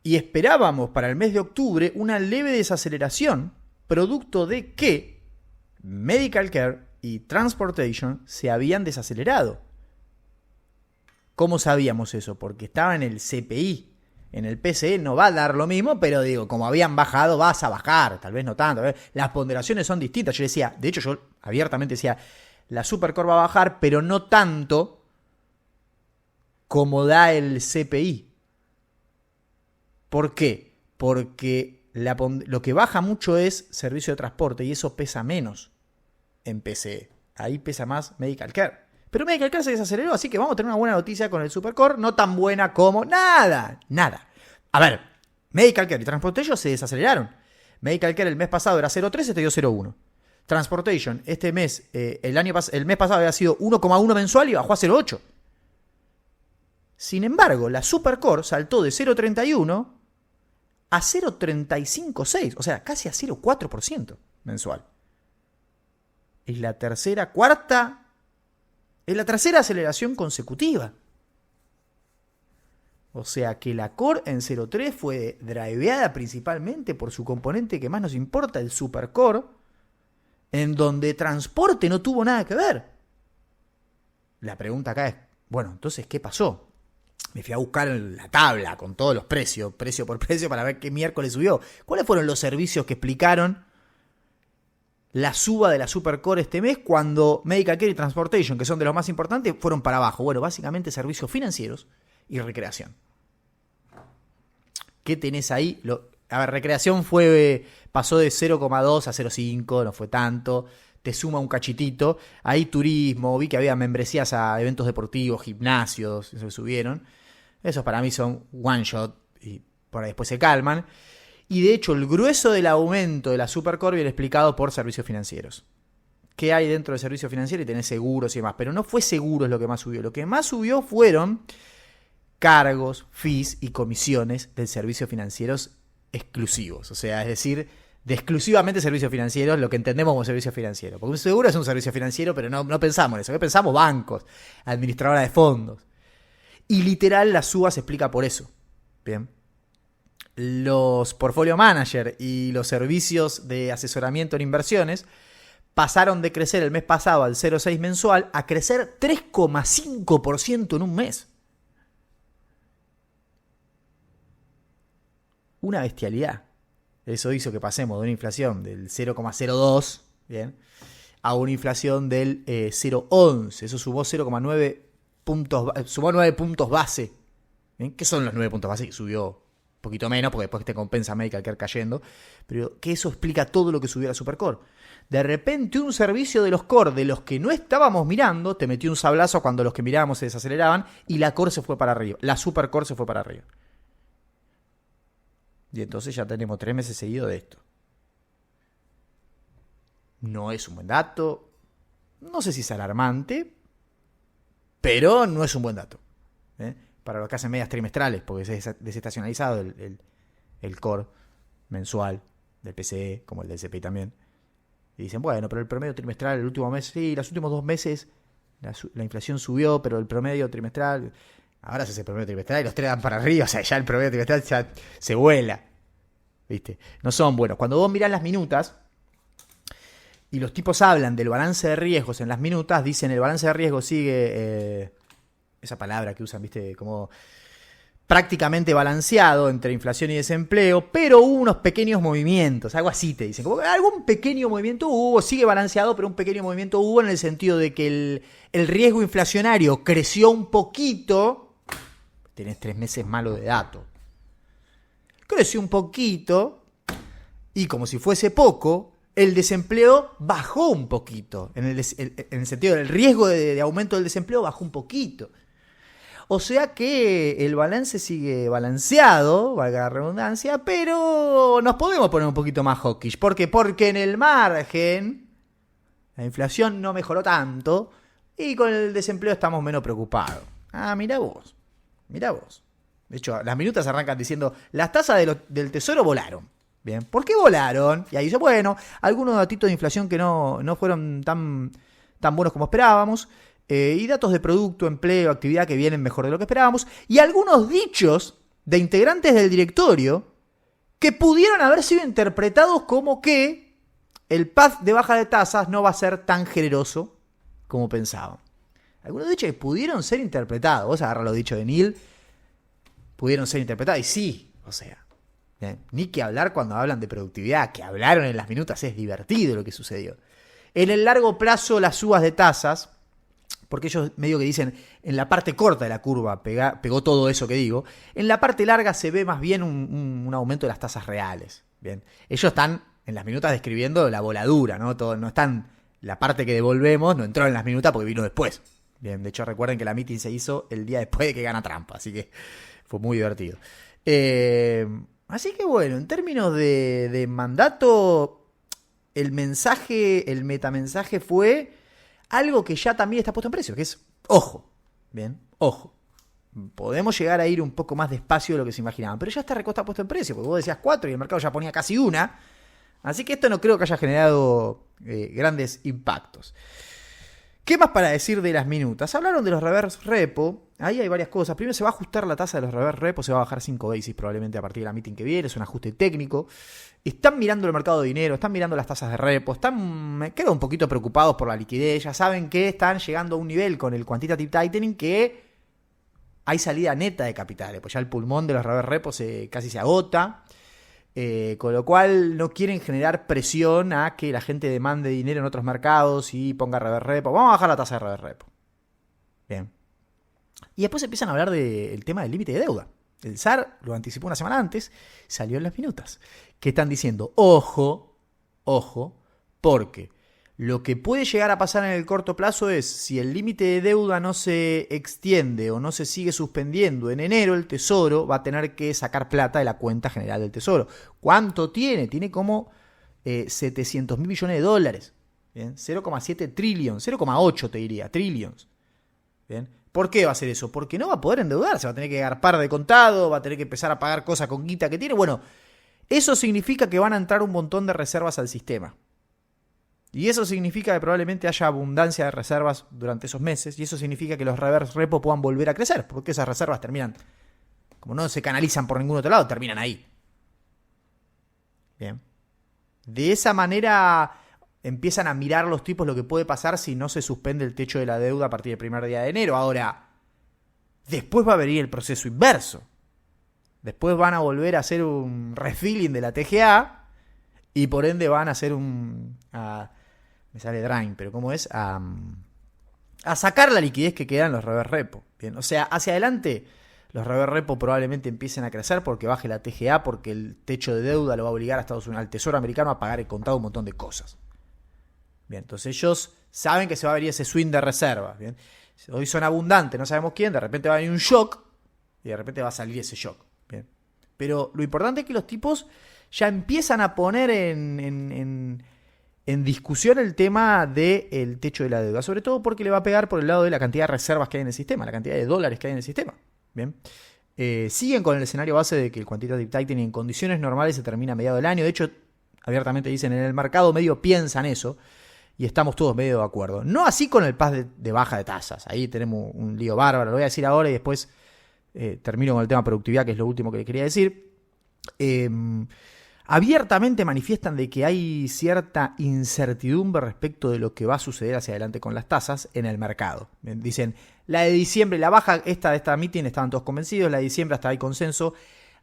Y esperábamos para el mes de octubre una leve desaceleración, producto de que Medical Care y Transportation se habían desacelerado. ¿Cómo sabíamos eso? Porque estaba en el CPI. En el PCE no va a dar lo mismo, pero digo, como habían bajado, vas a bajar. Tal vez no tanto. Las ponderaciones son distintas. Yo decía, de hecho yo abiertamente decía, la Supercore va a bajar, pero no tanto como da el CPI. ¿Por qué? Porque lo que baja mucho es servicio de transporte y eso pesa menos en PCE. Ahí pesa más Medical Care. Pero Medical Care se desaceleró, así que vamos a tener una buena noticia con el Supercore, no tan buena como nada. A ver, Medical Care y Transportation se desaceleraron. Medical Care el mes pasado era 0,3, este dio 0,1. Transportation este mes, el mes pasado había sido 1,1 mensual y bajó a 0,8. Sin embargo, la Supercore saltó de 0,31 a 0,356, o sea, casi a 0,4% mensual. Es la tercera aceleración consecutiva. O sea que la core en 0,3 fue driveada principalmente por su componente que más nos importa, el Supercore, en donde transporte no tuvo nada que ver. La pregunta acá es, bueno, entonces, ¿qué pasó? Me fui a buscar la tabla con todos los precios, precio por precio, para ver qué miércoles subió. ¿Cuáles fueron los servicios que explicaron la suba de la Supercore este mes cuando Medical Care y Transportation, que son de los más importantes, fueron para abajo? Bueno, básicamente servicios financieros y recreación. ¿Qué tenés ahí? A ver, recreación pasó de 0,2 a 0,5, no fue tanto. Te suma un cachitito. Ahí turismo, vi que había membresías a eventos deportivos, gimnasios, eso que subieron. Esos para mí son one shot y por ahí después se calman. Y de hecho el grueso del aumento de la Supercore viene explicado por servicios financieros. ¿Qué hay dentro del servicio financiero? Y tenés seguros y demás. Pero no fue seguros lo que más subió. Lo que más subió fueron cargos, fees y comisiones de servicios financieros exclusivos. O sea, es decir, de exclusivamente servicios financieros, lo que entendemos como servicio financiero. Porque un seguro es un servicio financiero, pero no pensamos en eso. ¿Qué pensamos? Bancos, administradora de fondos. Y literal la suba se explica por eso. Bien. Los portfolio manager y los servicios de asesoramiento en inversiones pasaron de crecer el mes pasado al 0,6 mensual a crecer 3,5% en un mes. Una bestialidad. Eso hizo que pasemos de una inflación del 0,02, ¿bien?, a una inflación del 0,11. Eso sumó 0,9 puntos, sumó 9 puntos base. ¿Bien? ¿Qué son los 9 puntos base? Que subió un poquito menos, porque después te compensa Medical Care cayendo. Pero que eso explica todo lo que subió la Supercore. De repente un servicio de los core, de los que no estábamos mirando, te metió un sablazo cuando los que mirábamos se desaceleraban y la core se fue para arriba. La Supercore se fue para arriba. Y entonces ya tenemos 3 meses seguidos de esto. No es un buen dato. No sé si es alarmante, pero no es un buen dato. Para los que hacen medias trimestrales, porque es desestacionalizado el core mensual del PCE, como el del CPI también. Y dicen, bueno, pero el promedio trimestral, el último mes, sí, los últimos 2 meses la inflación subió, pero el promedio trimestral... Ahora se hace el promedio trimestral y los 3 dan para arriba, o sea, ya el promedio trimestral ya se vuela. ¿Viste? No son buenos. Cuando vos mirás las minutas y los tipos hablan del balance de riesgos en las minutas, dicen el balance de riesgos sigue, esa palabra que usan, ¿viste? Como prácticamente balanceado entre inflación y desempleo, pero hubo unos pequeños movimientos, algo así te dicen. Como que algún pequeño movimiento hubo, sigue balanceado, pero un pequeño movimiento hubo en el sentido de que el riesgo inflacionario creció un poquito. Tenés 3 meses malos de datos. Creció un poquito y como si fuese poco, el desempleo bajó un poquito. En el sentido del riesgo de aumento del desempleo bajó un poquito. O sea que el balance sigue balanceado, valga la redundancia, pero nos podemos poner un poquito más hawkish. ¿Por qué? Porque en el margen la inflación no mejoró tanto y con el desempleo estamos menos preocupados. Ah, mirá vos. Mirá vos. De hecho, las minutas arrancan diciendo, las tasas del tesoro volaron. Bien, ¿por qué volaron? Y ahí dice, bueno, algunos datitos de inflación que no fueron tan buenos como esperábamos, y datos de producto, empleo, actividad que vienen mejor de lo que esperábamos, y algunos dichos de integrantes del directorio que pudieron haber sido interpretados como que el path de baja de tasas no va a ser tan generoso como pensaban. Algunos dichos que pudieron ser interpretados. Vos agarrás los dichos de Neil. Pudieron ser interpretados. Y sí, o sea. Ni que hablar cuando hablan de productividad. Que hablaron en las minutas. Es divertido lo que sucedió. En el largo plazo, las subas de tasas. Porque ellos medio que dicen, en la parte corta de la curva pegó todo eso que digo. En la parte larga se ve más bien un aumento de las tasas reales. Bien. Ellos están en las minutas describiendo la voladura, ¿no? No están. La parte que devolvemos no entró en las minutas porque vino después. Bien, de hecho recuerden que la meeting se hizo el día después de que gana Trump, así que fue muy divertido. Así que bueno, en términos de mandato, el metamensaje fue algo que ya también está puesto en precio, que es, ojo, bien, ojo. Podemos llegar a ir un poco más despacio de lo que se imaginaban, pero ya está recosta puesto en precio, porque vos decías 4 y el mercado ya ponía casi 1, así que esto no creo que haya generado grandes impactos. ¿Qué más para decir de las minutas? Hablaron de los reverse repo. Ahí hay varias cosas. Primero, se va a ajustar la tasa de los reverse repo. Se va a bajar 5 basis probablemente a partir de la meeting que viene. Es un ajuste técnico. Están mirando el mercado de dinero. Están mirando las tasas de repo. Me quedo un poquito preocupados por la liquidez. Ya saben que están llegando a un nivel con el quantitative tightening que hay salida neta de capitales. Pues ya el pulmón de los reverse repo casi se agota. Con lo cual no quieren generar presión a que la gente demande dinero en otros mercados y ponga reverse repo. Vamos a bajar la tasa de reverse repo. Bien. Y después empiezan a hablar del tema del límite de deuda. El SAR lo anticipó una semana antes, salió en las minutas, que están diciendo, ojo, porque lo que puede llegar a pasar en el corto plazo es, si el límite de deuda no se extiende o no se sigue suspendiendo en enero, el Tesoro va a tener que sacar plata de la cuenta general del Tesoro. ¿Cuánto tiene? Tiene como 700 mil millones de dólares. ¿Bien? 0,7 trillion, 0,8 te diría, trillions. ¿Bien? ¿Por qué va a hacer eso? Porque no va a poder endeudarse, va a tener que agarpar de contado, va a tener que empezar a pagar cosas con guita que tiene. Bueno, eso significa que van a entrar un montón de reservas al sistema. Y eso significa que probablemente haya abundancia de reservas durante esos meses. Y eso significa que los reverse repo puedan volver a crecer. Porque esas reservas terminan, como no se canalizan por ningún otro lado, terminan ahí. Bien. De esa manera empiezan a mirar los tipos lo que puede pasar si no se suspende el techo de la deuda a partir del primer día de enero. Ahora, después va a venir el proceso inverso. Después van a volver a hacer un refilling de la TGA y por ende van a hacer me sale drain, pero ¿cómo es? A sacar la liquidez que queda en los reverse repo. Bien, o sea, hacia adelante los reverse repo probablemente empiecen a crecer porque baje la TGA, porque el techo de deuda lo va a obligar a Estados Unidos, al Tesoro americano, a pagar el contado un montón de cosas. Bien, entonces ellos saben que se va a venir ese swing de reservas. Bien, hoy son abundantes, no sabemos quién, de repente va a venir un shock y de repente va a salir ese shock. Bien, pero lo importante es que los tipos ya empiezan a poner en discusión el tema del techo de la deuda, sobre todo porque le va a pegar por el lado de la cantidad de reservas que hay en el sistema, la cantidad de dólares que hay en el sistema. Bien, siguen con el escenario base de que el quantitative tightening en condiciones normales se termina a mediados del año. De hecho, abiertamente dicen, en el mercado medio piensan eso y estamos todos medio de acuerdo. No así con el path de baja de tasas. Ahí tenemos un lío bárbaro, lo voy a decir ahora y después termino con el tema productividad, que es lo último que le quería decir. Abiertamente manifiestan de que hay cierta incertidumbre respecto de lo que va a suceder hacia adelante con las tasas en el mercado. Dicen, la de diciembre, la baja esta meeting, estaban todos convencidos, la de diciembre hasta hay consenso.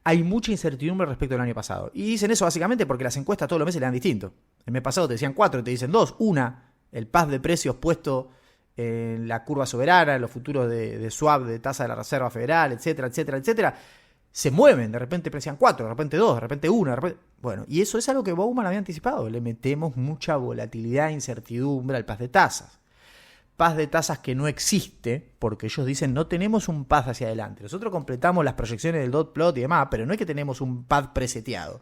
Hay mucha incertidumbre respecto al año pasado. Y dicen eso básicamente porque las encuestas todos los meses le dan distinto. El mes pasado te decían 4, te dicen 2. Una, el path de precios puesto en la curva soberana, en los futuros de swap, de tasa de la Reserva Federal, etcétera, etcétera, etcétera. Se mueven, de repente precian 4, de repente 2, de repente 1, de repente... Bueno, y eso es algo que Bowman había anticipado. Le metemos mucha volatilidad e incertidumbre al path de tasas. Path de tasas que no existe, porque ellos dicen no tenemos un path hacia adelante. Nosotros completamos las proyecciones del dot plot y demás, pero no es que tenemos un path preseteado.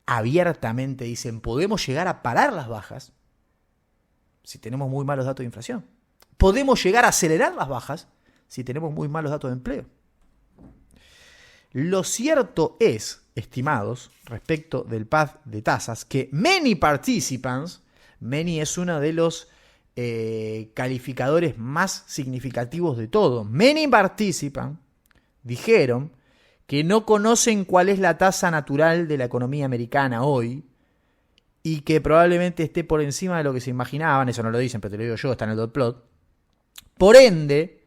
Abiertamente dicen, podemos llegar a parar las bajas si tenemos muy malos datos de inflación. Podemos llegar a acelerar las bajas si tenemos muy malos datos de empleo. Lo cierto es, estimados, respecto del path de tasas, que many participants, many es uno de los calificadores más significativos de todo, many participants dijeron que no conocen cuál es la tasa natural de la economía americana hoy y que probablemente esté por encima de lo que se imaginaban. Eso no lo dicen, pero te lo digo yo, está en el dot plot. Por ende,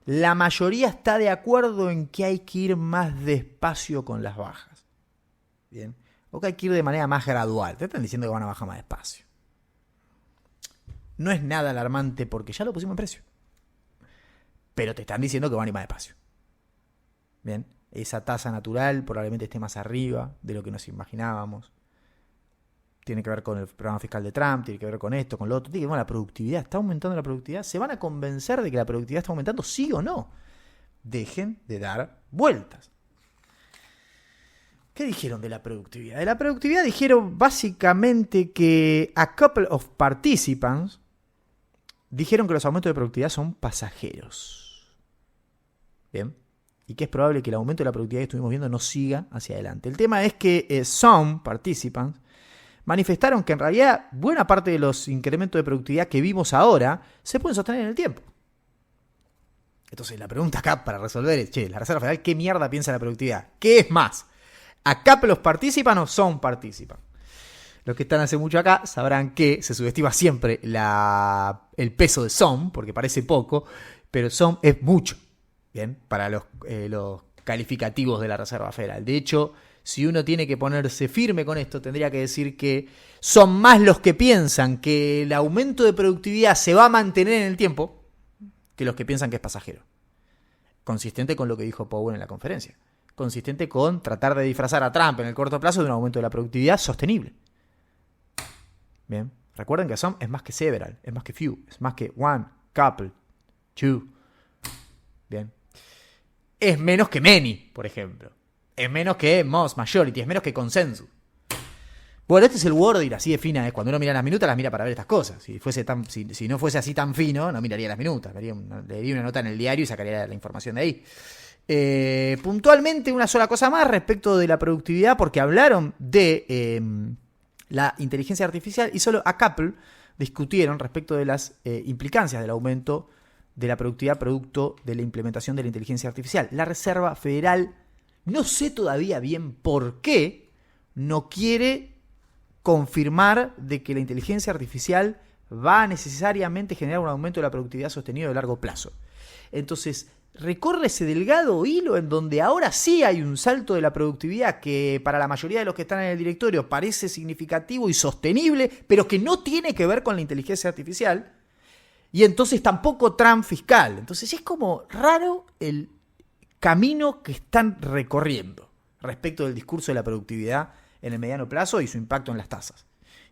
la mayoría está de acuerdo en que hay que ir más despacio con las bajas. Bien, o que hay que ir de manera más gradual. Te están diciendo que van a bajar más despacio. No es nada alarmante porque ya lo pusimos en precio. Pero te están diciendo que van a ir más despacio. Bien, esa tasa natural probablemente esté más arriba de lo que nos imaginábamos. Tiene que ver con el programa fiscal de Trump, tiene que ver con esto, con lo otro. Tiene que ver con la productividad. ¿Está aumentando la productividad? ¿Se van a convencer de que la productividad está aumentando? ¿Sí o no? Dejen de dar vueltas. ¿Qué dijeron de la productividad? De la productividad dijeron básicamente que a couple of participants dijeron que los aumentos de productividad son pasajeros. Bien. Y que es probable que el aumento de la productividad que estuvimos viendo no siga hacia adelante. El tema es que some participants manifestaron que en realidad buena parte de los incrementos de productividad que vimos ahora se pueden sostener en el tiempo. Entonces la pregunta acá para resolver es, la Reserva Federal, ¿qué mierda piensa de la productividad? ¿Qué es más? ¿Acá los participan o son participan? Los que están hace mucho acá sabrán que se subestima siempre el peso de SOM, porque parece poco, pero SOM es mucho, ¿bien? Para los calificativos de la Reserva Federal. De hecho, si uno tiene que ponerse firme con esto, tendría que decir que son más los que piensan que el aumento de productividad se va a mantener en el tiempo que los que piensan que es pasajero. consistente con lo que dijo Powell en la conferencia, consistente con tratar de disfrazar a Trump en el corto plazo de un aumento de la productividad sostenible. Bien, recuerden que some es más que several, es más que few, es más que one, couple, two. Bien. Es menos que many, por ejemplo. Es menos que most, majority, es menos que consensus. Bueno, este es el wording así de fina, ¿eh? Cuando uno mira las minutas, las mira para ver estas cosas. Si no fuese así tan fino, no miraría las minutas. Leería una nota en el diario y sacaría la información de ahí. Puntualmente, una sola cosa más respecto de la productividad, porque hablaron de la inteligencia artificial y solo a couple discutieron respecto de las implicancias del aumento de la productividad producto de la implementación de la inteligencia artificial. La Reserva Federal, no sé todavía bien por qué, no quiere confirmar de que la inteligencia artificial va a necesariamente generar un aumento de la productividad sostenido a largo plazo. Entonces, recorre ese delgado hilo en donde ahora sí hay un salto de la productividad que para la mayoría de los que están en el directorio parece significativo y sostenible, pero que no tiene que ver con la inteligencia artificial, y entonces tampoco Trump fiscal. Entonces es como raro el camino que están recorriendo respecto del discurso de la productividad en el mediano plazo y su impacto en las tasas.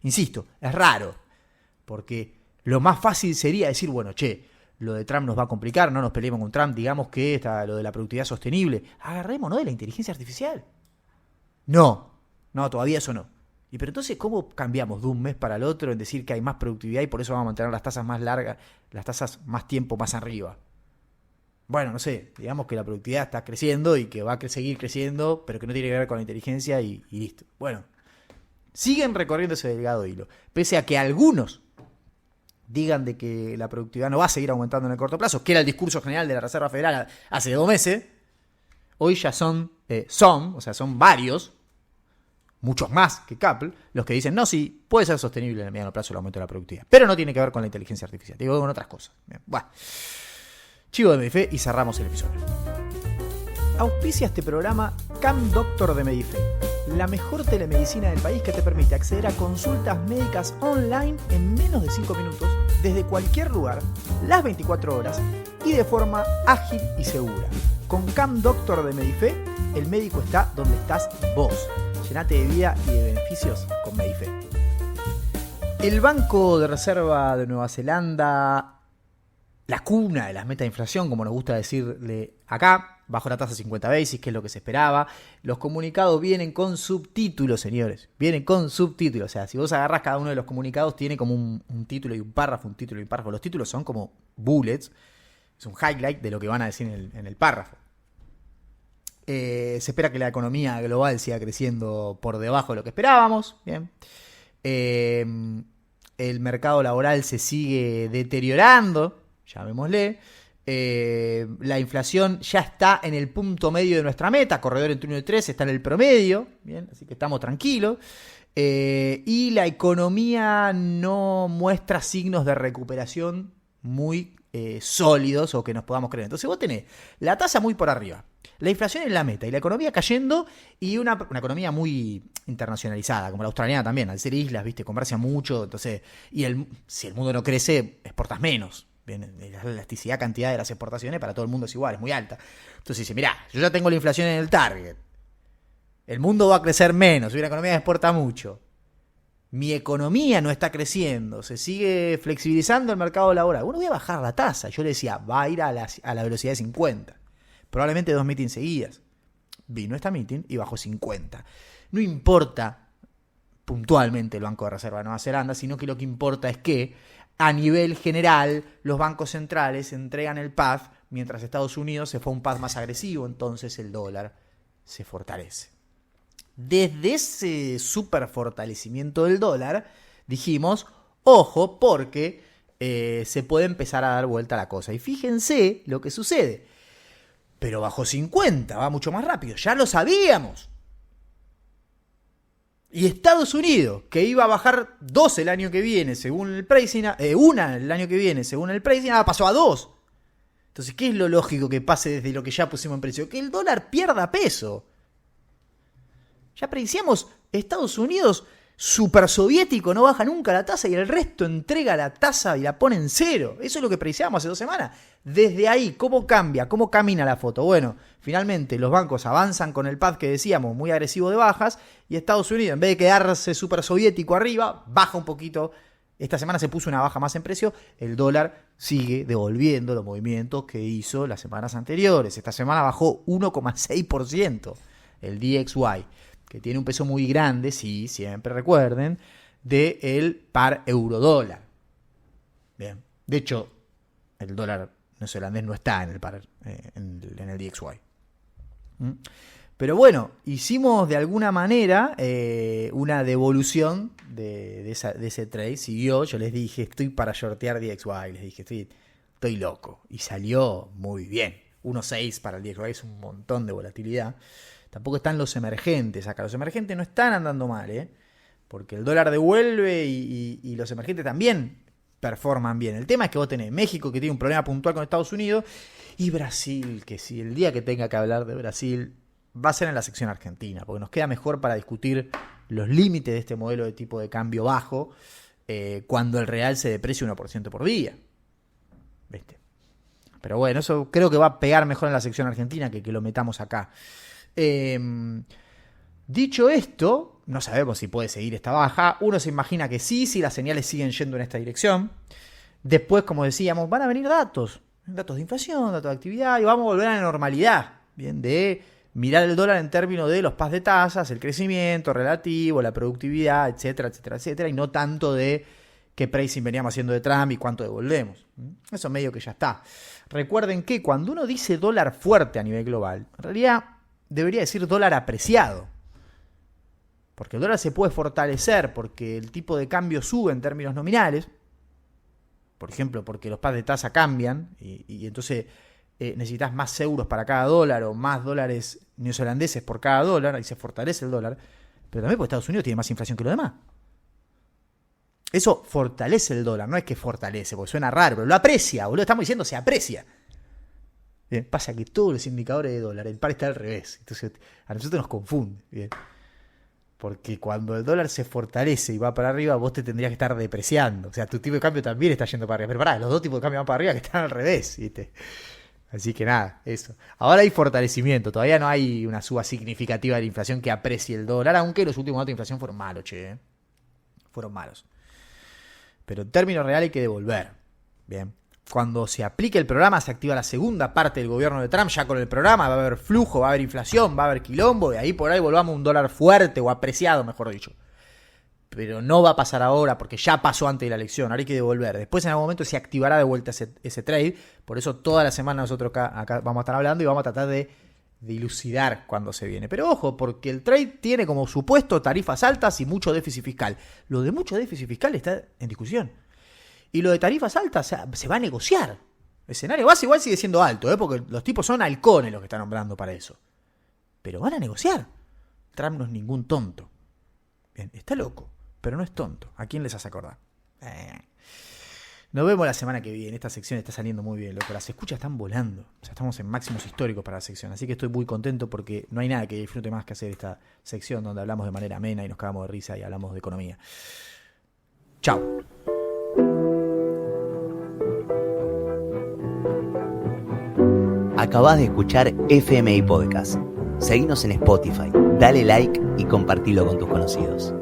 Insisto, es raro, porque lo más fácil sería decir, bueno, lo de Trump nos va a complicar, no nos peleemos con Trump, digamos que está lo de la productividad sostenible, agarrémonos de la inteligencia artificial. No, todavía eso no. Y pero entonces, ¿cómo cambiamos de un mes para el otro en decir que hay más productividad y por eso vamos a mantener las tasas más largas, las tasas más tiempo más arriba? Bueno, no sé, digamos que la productividad está creciendo y que va a seguir creciendo, pero que no tiene que ver con la inteligencia y listo. Bueno, siguen recorriendo ese delgado hilo. Pese a que algunos digan de que la productividad no va a seguir aumentando en el corto plazo, que era el discurso general de la Reserva Federal hace 2 meses, hoy ya son varios, muchos más que Couple, los que dicen, no, sí, puede ser sostenible en el mediano plazo el aumento de la productividad, pero no tiene que ver con la inteligencia artificial, digo, con otras cosas. Bien, bueno. Chivo de Medife y cerramos el episodio. Auspicia este programa Cam Doctor de Medife, la mejor telemedicina del país que te permite acceder a consultas médicas online en menos de 5 minutos, desde cualquier lugar, las 24 horas y de forma ágil y segura. Con Cam Doctor de Medife, el médico está donde estás vos. Llenate de vida y de beneficios con Medife. El Banco de Reserva de Nueva Zelanda, la cuna de las metas de inflación, como nos gusta decirle acá, bajó la tasa 50 basis, que es lo que se esperaba. Los comunicados vienen con subtítulos, señores. Vienen con subtítulos. O sea, si vos agarrás cada uno de los comunicados, tiene como un título y un párrafo, un título y un párrafo. Los títulos son como bullets. Es un highlight de lo que van a decir en el párrafo. Se espera que la economía global siga creciendo por debajo de lo que esperábamos. Bien. El mercado laboral se sigue deteriorando, llamémosle. La inflación ya está en el punto medio de nuestra meta, corredor entre 1 y 3 está en el promedio, bien, así que estamos tranquilos. Y la economía no muestra signos de recuperación muy sólidos o que nos podamos creer. Entonces vos tenés la tasa muy por arriba, la inflación en la meta y la economía cayendo, y una economía muy internacionalizada, como la australiana también, al ser islas, viste, comercia mucho, entonces, si el mundo no crece, exportas menos. Bien, la elasticidad, cantidad de las exportaciones para todo el mundo es igual, es muy alta. Entonces dice, mirá, yo ya tengo la inflación en el target, el mundo va a crecer menos, soy una economía que exporta mucho, mi economía no está creciendo, se sigue flexibilizando el mercado laboral, bueno, voy a bajar la tasa. Yo le decía, va a ir a la velocidad de 50, probablemente 2 meetings seguidas. Vino esta meeting y bajó 50. No importa puntualmente el Banco de Reserva de Nueva Zelanda, sino que lo que importa es que a nivel general los bancos centrales entregan el path, mientras Estados Unidos se fue a un path más agresivo, entonces el dólar se fortalece. Desde ese super fortalecimiento del dólar dijimos, ojo, porque se puede empezar a dar vuelta a la cosa. Y fíjense lo que sucede. Pero bajó 50, va mucho más rápido, ya lo sabíamos. Y Estados Unidos, que iba a bajar 2 el año que viene, según el pricing, una el año que viene, según el pricing, pasó a 2. Entonces, ¿qué es lo lógico que pase desde lo que ya pusimos en precio? Que el dólar pierda peso. Ya predicíamos, Estados Unidos super soviético no baja nunca la tasa y el resto entrega la tasa y la pone en cero. Eso es lo que predicíamos hace 2 semanas. Desde ahí, ¿cómo cambia? ¿Cómo camina la foto? Bueno, finalmente los bancos avanzan con el path que decíamos, muy agresivo de bajas, y Estados Unidos, en vez de quedarse super soviético arriba, baja un poquito. Esta semana se puso una baja más en precio, el dólar sigue devolviendo los movimientos que hizo las semanas anteriores. Esta semana bajó 1,6% el DXY, que tiene un peso muy grande, sí, siempre recuerden, del par euro-dólar. Bien, de hecho, el dólar neozelandés no está en el par, en el DXY. Pero bueno, hicimos de alguna manera una devolución de ese trade. Siguió, yo les dije, estoy para shortear DXY, les dije, estoy loco. Y salió muy bien. 1.6 para el DXY es un montón de volatilidad. Tampoco están los emergentes acá. Los emergentes no están andando mal, porque el dólar devuelve y los emergentes también performan bien. El tema es que vos tenés México, que tiene un problema puntual con Estados Unidos, y Brasil, que si el día que tenga que hablar de Brasil va a ser en la sección argentina, porque nos queda mejor para discutir los límites de este modelo de tipo de cambio bajo cuando el real se deprecia 1% por día. ¿Viste? Pero bueno, eso creo que va a pegar mejor en la sección argentina que lo metamos acá. Dicho esto, no sabemos si puede seguir esta baja. Uno se imagina que sí, si las señales siguen yendo en esta dirección. Después, como decíamos, van a venir datos de inflación, datos de actividad, y vamos a volver a la normalidad, bien, de mirar el dólar en términos de los paths de tasas, el crecimiento relativo, la productividad, etcétera, etcétera, etcétera, y no tanto de qué pricing veníamos haciendo de Trump y cuánto devolvemos. Eso medio que ya está. Recuerden que cuando uno dice dólar fuerte a nivel global, en realidad debería decir dólar apreciado. Porque el dólar se puede fortalecer porque el tipo de cambio sube en términos nominales. Por ejemplo, porque los paths de tasa cambian y entonces necesitas más euros para cada dólar o más dólares neozelandeses por cada dólar, ahí se fortalece el dólar. Pero también porque Estados Unidos tiene más inflación que los demás. Eso fortalece el dólar, no es que fortalece, porque suena raro, pero lo aprecia, boludo. Estamos diciendo se aprecia. Bien, pasa que todos los indicadores de dólar, el par está al revés. Entonces a nosotros nos confunde. Bien. Porque cuando el dólar se fortalece y va para arriba, vos te tendrías que estar depreciando. O sea, tu tipo de cambio también está yendo para arriba. Pero pará, los dos tipos de cambio van para arriba que están al revés, ¿viste? Así que nada, eso. Ahora hay fortalecimiento. Todavía no hay una suba significativa de la inflación que aprecie el dólar, aunque los últimos datos de inflación fueron malos, Fueron malos. Pero en términos reales hay que devolver. Bien. Cuando se aplique el programa, se activa la segunda parte del gobierno de Trump. Ya con el programa va a haber flujo, va a haber inflación, va a haber quilombo. Y ahí por ahí volvamos a un dólar fuerte o apreciado, mejor dicho. Pero no va a pasar ahora porque ya pasó antes de la elección. Ahora hay que devolver. Después en algún momento se activará de vuelta ese trade. Por eso toda la semana nosotros acá vamos a estar hablando y vamos a tratar de dilucidar cuando se viene. Pero ojo, porque el trade tiene como supuesto tarifas altas y mucho déficit fiscal. Lo de mucho déficit fiscal está en discusión. Y lo de tarifas altas se va a negociar. El escenario base igual sigue siendo alto, porque los tipos son halcones los que están nombrando para eso. Pero van a negociar. Trump no es ningún tonto. Bien, está loco, pero no es tonto. ¿A quién les hace acordar? Nos vemos la semana que viene. Esta sección está saliendo muy bien, loco. Las escuchas están volando. O sea, estamos en máximos históricos para la sección. Así que estoy muy contento porque no hay nada que disfrute más que hacer esta sección donde hablamos de manera amena y nos cagamos de risa y hablamos de economía. Chao. Acabás de escuchar FMI Podcast. Seguinos en Spotify, dale like y compartilo con tus conocidos.